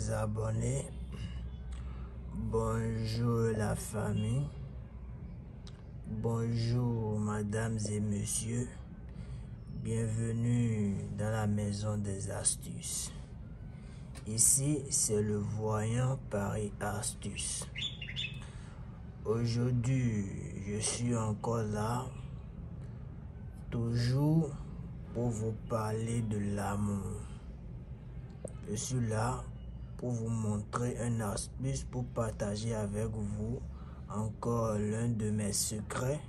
chers abonnés, bonjour la famille, bonjour mesdames et messieurs, bienvenue dans la maison des astuces. Ici c'est le voyant Paris Astuces. Aujourd'hui je suis encore là, toujours pour vous parler de l'amour. Je suis là pour vous montrer une astuce, pour partager avec vous encore l'un de mes secrets,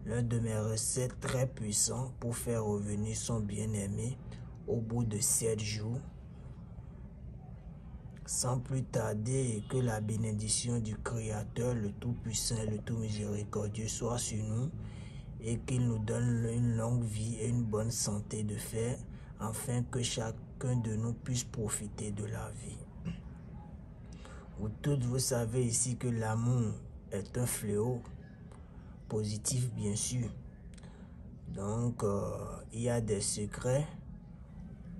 l'un de mes recettes très puissants pour faire revenir son bien-aimé au bout de 7 jours. Sans plus tarder, que la bénédiction du Créateur, le Tout-Puissant et le Tout-Miséricordieux soit sur nous et qu'il nous donne une longue vie et une bonne santé de fer, afin que chacun de nous puisse profiter de la vie. Vous toutes, vous savez ici que l'amour est un fléau, positif bien sûr. Donc, il y a des secrets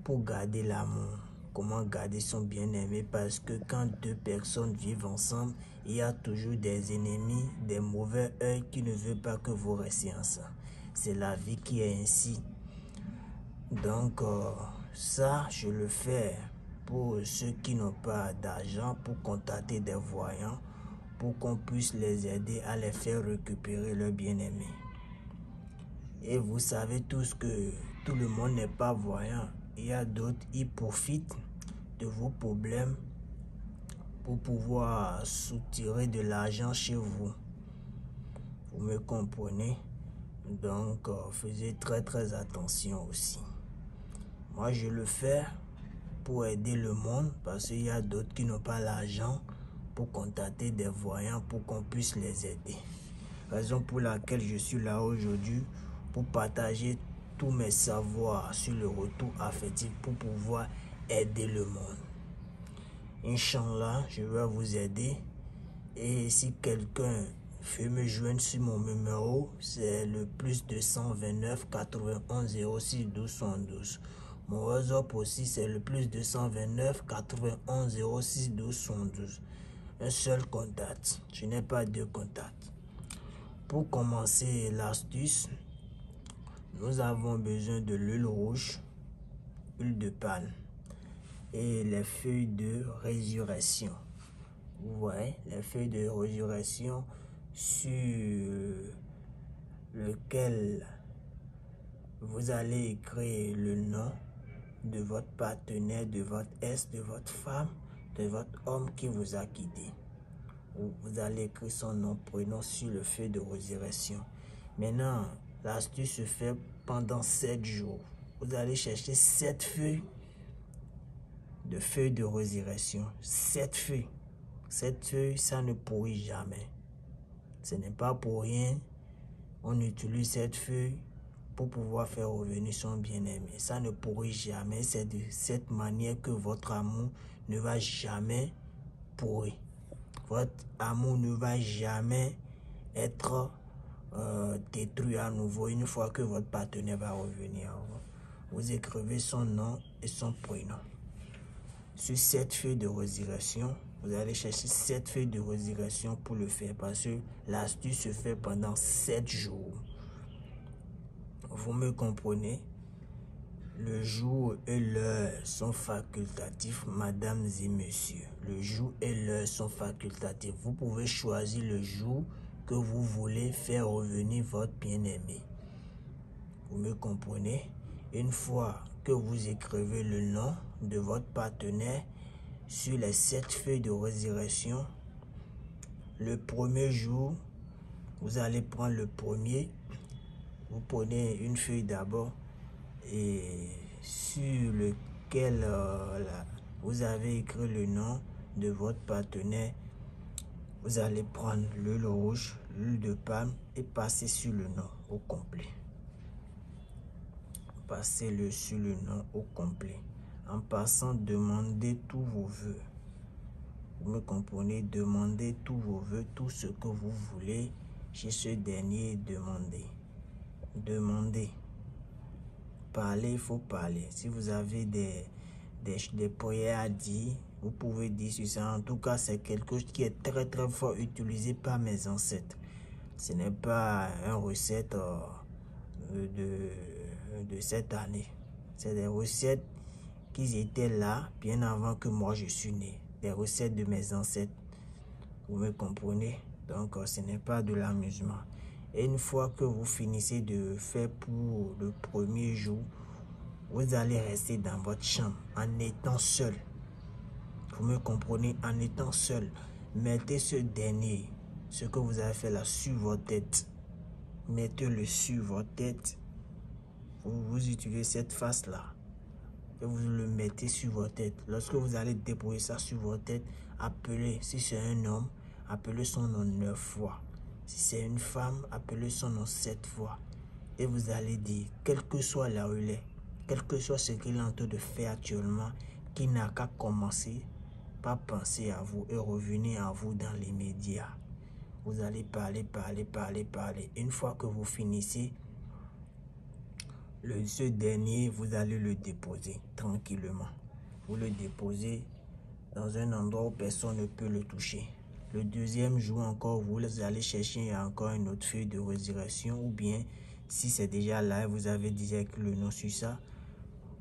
pour garder l'amour. Comment garder son bien-aimé? Parce que quand deux personnes vivent ensemble, il y a toujours des ennemis, des mauvais œils qui ne veulent pas que vous restiez ensemble. C'est la vie qui est ainsi. Donc, ça, je le fais pour ceux qui n'ont pas d'argent, pour contacter des voyants, pour qu'on puisse les aider à les faire récupérer leur bien-aimé. Et vous savez tous que tout le monde n'est pas voyant. Il y a d'autres, ils profitent de vos problèmes pour pouvoir soutirer de l'argent chez vous. Vous me comprenez? Donc, faisez très attention aussi. Moi, je le fais pour aider le monde parce qu'il y a d'autres qui n'ont pas l'argent pour contacter des voyants pour qu'on puisse les aider. Raison pour laquelle je suis là aujourd'hui pour partager tous mes savoirs sur le retour affectif pour pouvoir aider le monde. Inch'Allah, je vais vous aider. Et si quelqu'un veut me joindre sur mon numéro, c'est le +229 91 06 12 72. Mon WhatsApp aussi, c'est le +229 91 06 12 72. Un seul contact. Je n'ai pas deux contacts. Pour commencer l'astuce, nous avons besoin de l'huile rouge, huile de palme et les feuilles de résurrection. Vous voyez, les feuilles de résurrection sur lequel vous allez écrire le nom de votre partenaire, de votre ex, de votre femme, de votre homme qui vous a quitté. Vous allez écrire son nom, prénom sur le feuille de résurrection. Maintenant, l'astuce se fait pendant 7 jours. Vous allez chercher 7 feuilles de résurrection. 7 feuilles. 7 feuilles, ça ne pourrit jamais. Ce n'est pas pour rien. On utilise cette feuille pour pouvoir faire revenir son bien-aimé. Ça ne pourrit jamais. C'est de cette manière que votre amour ne va jamais pourrir. Votre amour ne va jamais être détruit à nouveau une fois que votre partenaire va revenir. Vous écrivez son nom et son prénom. Sur cette feuille de résurrection, vous allez chercher 7 feuilles de résurrection pour le faire parce que l'astuce se fait pendant 7 jours. Vous me comprenez? Le jour et l'heure sont facultatifs, mesdames et messieurs. Le jour et l'heure sont facultatifs. Vous pouvez choisir le jour que vous voulez faire revenir votre bien-aimé. Vous me comprenez? Une fois que vous écrivez le nom de votre partenaire sur les 7 feuilles de résurrection, le premier jour, vous allez prendre le premier. Vous prenez une feuille d'abord et sur lequel vous avez écrit le nom de votre partenaire, vous allez prendre l'huile rouge, l'huile de palme et passer sur le nom au complet. Passez-le sur le nom au complet. En passant, demandez tous vos vœux. Vous me comprenez? Demandez tous vos vœux, tout ce que vous voulez chez ce dernier, demandez. Demandez. Parler, il faut parler. Si vous avez des prières à dire. Vous pouvez dire sur ça. En tout cas, c'est quelque chose qui est très très fort utilisé par mes ancêtres. Ce n'est pas une recette de cette année. C'est des recettes qui étaient là bien avant que moi je suis né. Des recettes de mes ancêtres. Vous me comprenez? Donc, ce n'est pas de l'amusement. Et une fois que vous finissez de faire pour le premier jour, vous allez rester dans votre chambre en étant seul. Vous me comprenez? En étant seul. Mettez ce dernier, ce que vous avez fait là, sur votre tête. Mettez-le sur votre tête. Vous utilisez cette face-là. Et vous le mettez sur votre tête. Lorsque vous allez déposer ça sur votre tête, appelez, si c'est un homme, appelez son nom 9 fois. Si c'est une femme, appelez son nom 7 fois. Et vous allez dire, quel que soit là où il est, quel que soit ce qu'il est en train de faire actuellement, qui n'a qu'à commencer par penser à vous et revenir à vous dans les médias. Vous allez parler. Une fois que vous finissez, ce dernier, vous allez le déposer tranquillement. Vous le déposez dans un endroit où personne ne peut le toucher. Le deuxième jour encore, vous allez chercher encore une autre feuille de résurrection, ou bien si c'est déjà là, vous avez déjà écrit le nom sur ça,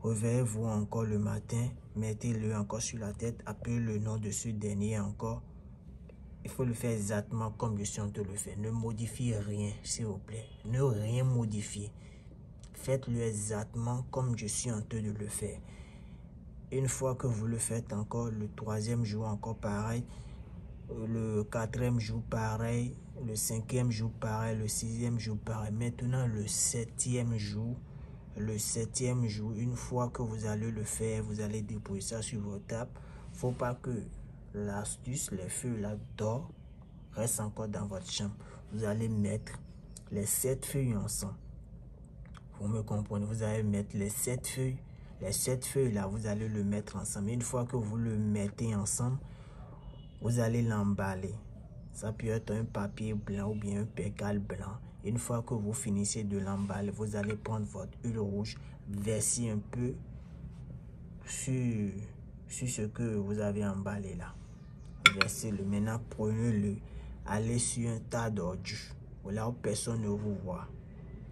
réveillez-vous encore le matin, mettez-le encore sur la tête, appelez le nom de ce dernier encore. Il faut le faire exactement comme je suis en train de le faire. Ne modifiez rien, s'il vous plaît. Ne rien modifier. Faites-le exactement comme je suis en train de le faire. Une fois que vous le faites encore, le troisième jour encore pareil, le quatrième jour pareil, le cinquième jour pareil, le sixième jour pareil. Maintenant le septième jour, une fois que vous allez le faire, vous allez déposer ça sur votre table. Faut pas que l'astuce, les feuilles là-dedans restent encore dans votre chambre. Vous allez mettre les 7 feuilles ensemble. Vous me comprenez? Vous allez mettre les 7 feuilles. Les 7 feuilles là, vous allez le mettre ensemble. Une fois que vous le mettez ensemble, vous allez l'emballer. Ça peut être un papier blanc ou bien un percale blanc. Une fois que vous finissez de l'emballer, vous allez prendre votre huile rouge, verser un peu sur ce que vous avez emballé là. Versez-le. Maintenant, prenez-le. Allez sur un tas d'ordures. Là où personne ne vous voit.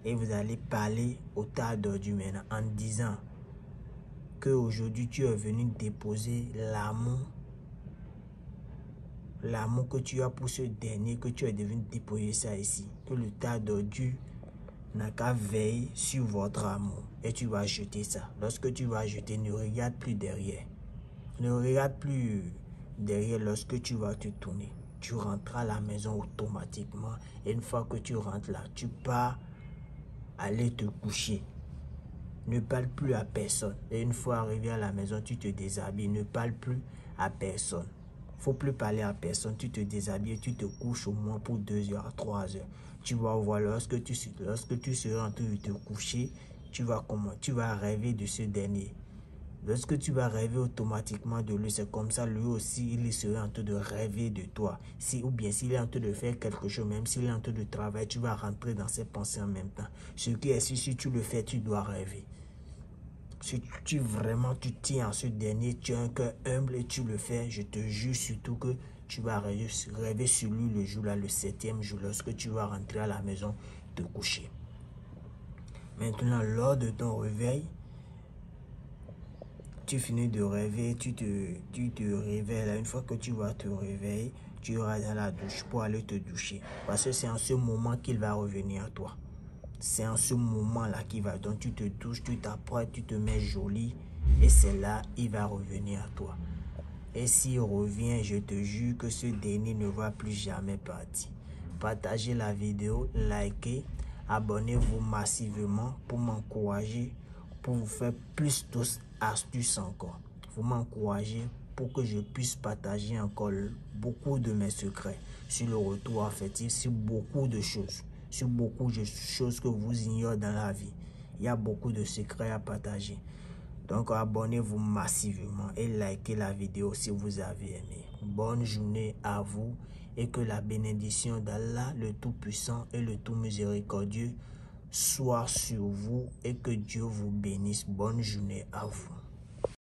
Et vous allez parler au tas d'ordures maintenant en disant qu'aujourd'hui tu es venu déposer l'amour que tu as pour ce dernier, que tu es devenu déposer ça ici. Que le tas d'ordures n'a qu'à veiller sur votre amour. Et tu vas jeter ça. Lorsque tu vas jeter, ne regarde plus derrière. Ne regarde plus derrière lorsque tu vas te tourner. Tu rentres à la maison automatiquement. Et une fois que tu rentres là, tu pars aller te coucher. Ne parle plus à personne. Et une fois arrivé à la maison, tu te déshabilles. Ne parle plus à personne. Faut plus parler à personne. Tu te déshabilles, tu te couches au moins pour 2 heures, 3 heures. Tu vas voir, lorsque tu seras en train de te coucher, tu vas rêver de ce dernier. Lorsque tu vas rêver automatiquement de lui, c'est comme ça, lui aussi, il sera en train de rêver de toi. Ou bien s'il est en train de faire quelque chose, même s'il est en train de travailler, tu vas rentrer dans ses pensées en même temps. Ce qui est sûr, si tu le fais, tu dois rêver. Si tu tiens à ce dernier, tu as un cœur humble et tu le fais, je te jure surtout que tu vas rêver sur lui le jour là, le 7e jour, lorsque tu vas rentrer à la maison, te coucher. Maintenant, lors de ton réveil, tu finis de rêver, tu te réveilles là. Une fois que tu vas te réveiller, tu iras dans la douche pour aller te doucher. Parce que c'est en ce moment qu'il va revenir à toi. C'est en ce moment-là qu'il va. Donc tu te douches, tu t'apprêtes, tu te mets joli. Et c'est là, il va revenir à toi. Et s'il revient, je te jure que ce dernier ne va plus jamais partir. Partagez la vidéo, likez, abonnez-vous massivement pour m'encourager, pour vous faire plus d'astuces encore. Vous m'encouragez pour que je puisse partager encore beaucoup de mes secrets sur le retour affectif, sur beaucoup de choses. Sur beaucoup de choses que vous ignorez dans la vie. Il y a beaucoup de secrets à partager. Donc abonnez-vous massivement et likez la vidéo si vous avez aimé. Bonne journée à vous et que la bénédiction d'Allah, le Tout-Puissant et le Tout-Miséricordieux soit sur vous et que Dieu vous bénisse. Bonne journée à vous.